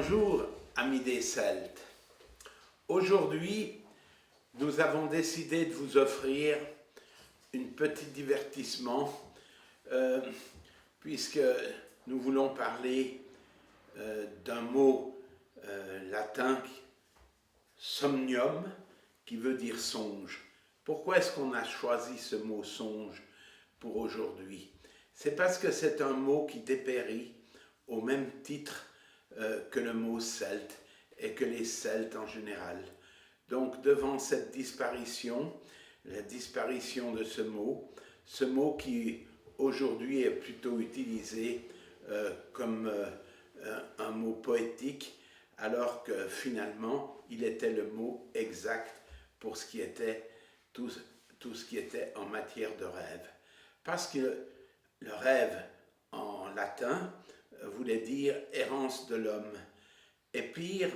Bonjour, amis des Celtes. Aujourd'hui, nous avons décidé de vous offrir un petit divertissement puisque nous voulons parler d'un mot latin, somnium, qui veut dire songe. Pourquoi est-ce qu'on a choisi ce mot songe pour aujourd'hui? C'est parce que c'est un mot qui dépérit au même titre que le mot celte et que les Celtes en général. Donc devant cette disparition, la disparition de ce mot qui aujourd'hui est plutôt utilisé comme un mot poétique, alors que finalement il était le mot exact pour ce qui était tout ce qui était en matière de rêve. Parce que le rêve en latin voulait dire errance de l'homme. Et pire,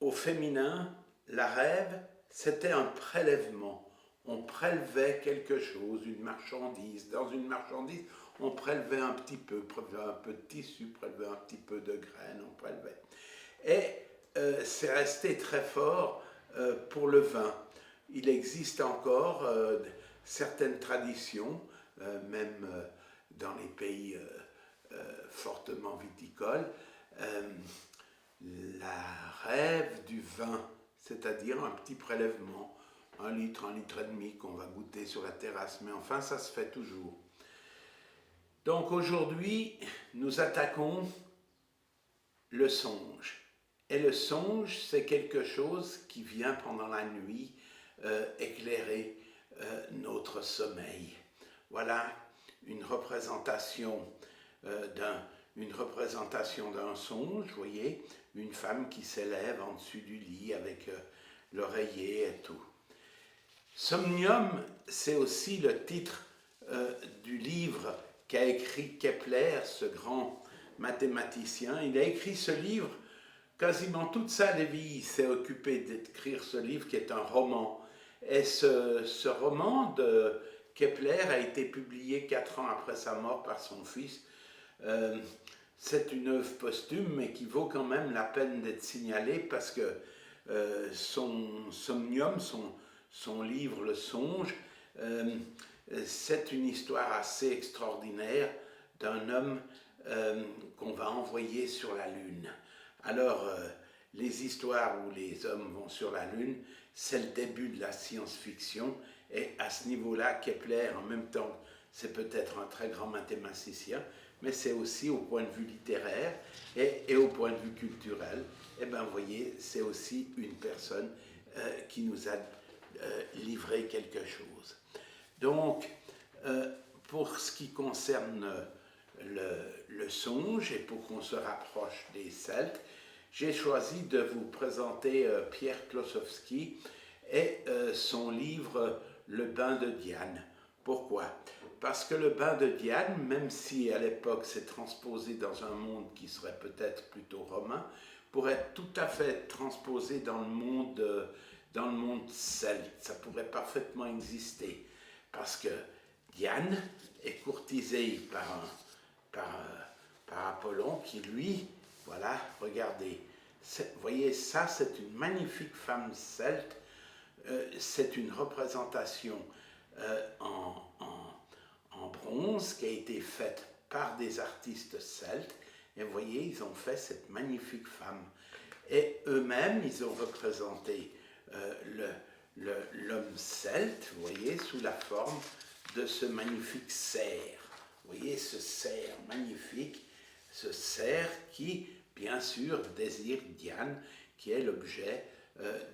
au féminin, la rêve, c'était un prélèvement. On prélevait quelque chose, une marchandise. Dans une marchandise, on prélevait un petit peu de tissu, prélevait un petit peu de graines, on prélevait. Et c'est resté très fort pour le vin. Il existe encore certaines traditions, même dans les pays fortement viticoles, la rêve du vin, c'est-à-dire un petit prélèvement, 1 litre, 1 litre et demi qu'on va goûter sur la terrasse, mais enfin ça se fait toujours. Donc aujourd'hui, nous attaquons le songe. Et le songe, c'est quelque chose qui vient pendant la nuit éclairer notre sommeil. Voilà une représentation d'un songe, vous voyez, une femme qui s'élève en dessus du lit avec l'oreiller et tout. Somnium, c'est aussi le titre du livre qu'a écrit Kepler, ce grand mathématicien. Il a écrit ce livre quasiment toute sa vie. Il s'est occupé d'écrire ce livre qui est un roman. Et ce roman de Kepler a été publié 4 ans après sa mort par son fils. C'est une œuvre posthume, mais qui vaut quand même la peine d'être signalée parce que son somnium, son livre Le Songe, c'est une histoire assez extraordinaire d'un homme qu'on va envoyer sur la Lune. Alors, les histoires où les hommes vont sur la Lune, c'est le début de la science-fiction, et à ce niveau-là, Kepler, en même temps, c'est peut-être un très grand mathématicien, mais c'est aussi au point de vue littéraire et au point de vue culturel. Et bien, vous voyez, c'est aussi une personne qui nous a livré quelque chose. Donc, pour ce qui concerne le songe, et pour qu'on se rapproche des Celtes, j'ai choisi de vous présenter Pierre Klossowski et son livre « Le bain de Diane ». Pourquoi? Parce que le bain de Diane, même si à l'époque c'est transposé dans un monde qui serait peut-être plutôt romain, pourrait tout à fait transposé dans le monde celte. Ça pourrait parfaitement exister. Parce que Diane est courtisée par Apollon qui, lui, voilà, regardez, voyez, ça c'est une magnifique femme celte, c'est une représentation en bronze qui a été faite par des artistes celtes, et vous voyez, ils ont fait cette magnifique femme. Et eux-mêmes, ils ont représenté l'homme celte, vous voyez, sous la forme de ce magnifique cerf. Vous voyez, ce cerf magnifique, ce cerf qui, bien sûr, désire Diane, qui est l'objet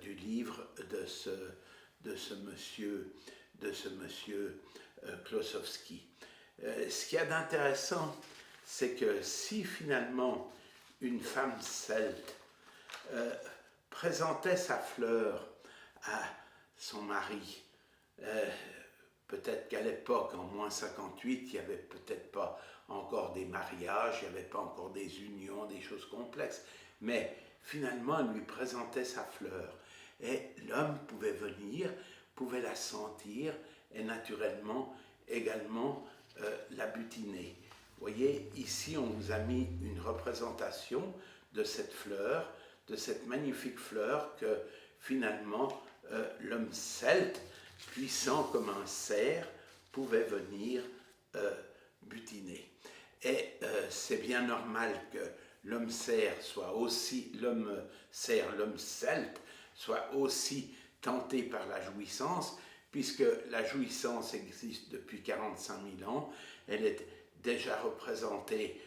du livre de ce monsieur Klossowski. Ce qu'il y a d'intéressant, c'est que si finalement une femme celte présentait sa fleur à son mari, peut-être qu'à l'époque, en moins 58, il n'y avait peut-être pas encore des mariages, il n'y avait pas encore des unions, des choses complexes, mais finalement, elle lui présentait sa fleur. Et l'homme pouvait venir, pouvait la sentir, et naturellement, également, la butiner. Vous voyez, ici, on vous a mis une représentation de cette fleur, de cette magnifique fleur que finalement l'homme celte, puissant comme un cerf, pouvait venir butiner. Et c'est bien normal que l'homme celte soit aussi tenté par la jouissance, puisque la jouissance existe depuis 45 000 ans. Elle est déjà représentée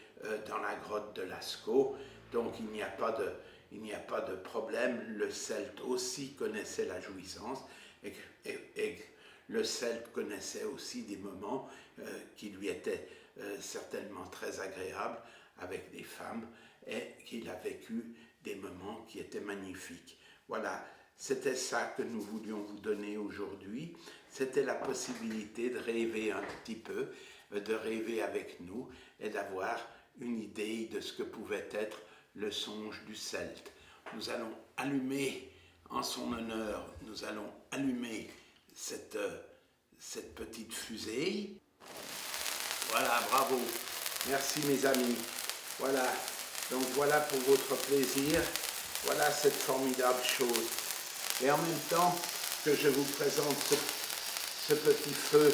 dans la grotte de Lascaux, donc il n'y a pas de problème. Le Celte aussi connaissait la jouissance et le Celte connaissait aussi des moments qui lui étaient certainement très agréables avec des femmes, et qu'il a vécu des moments qui étaient magnifiques. Voilà, c'était ça que nous voulions vous donner aujourd'hui. C'était la possibilité de rêver un petit peu, de rêver avec nous et d'avoir une idée de ce que pouvait être le songe du Celte. Nous allons allumer, en son honneur, nous allons allumer cette petite fusée. Voilà, bravo. Merci mes amis. Voilà, donc voilà pour votre plaisir. Voilà cette formidable chose. Et en même temps que je vous présente ce petit feu,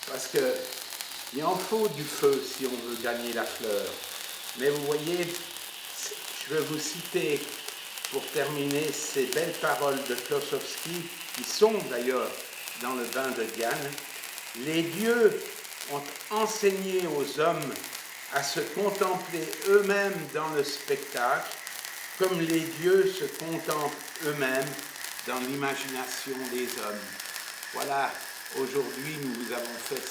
parce qu'il en faut du feu si on veut gagner la fleur. Mais vous voyez, je vais vous citer pour terminer ces belles paroles de Klossowski, qui sont d'ailleurs dans le bain de Diane. Les dieux ont enseigné aux hommes à se contempler eux-mêmes dans le spectacle, comme les dieux se contemplent eux-mêmes dans l'imagination des hommes. Voilà, aujourd'hui nous vous avons fait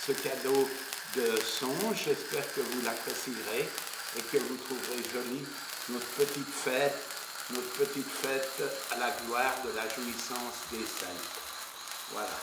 ce cadeau de songe. J'espère que vous l'apprécierez et que vous trouverez jolie notre petite fête à la gloire de la jouissance des saints. Voilà.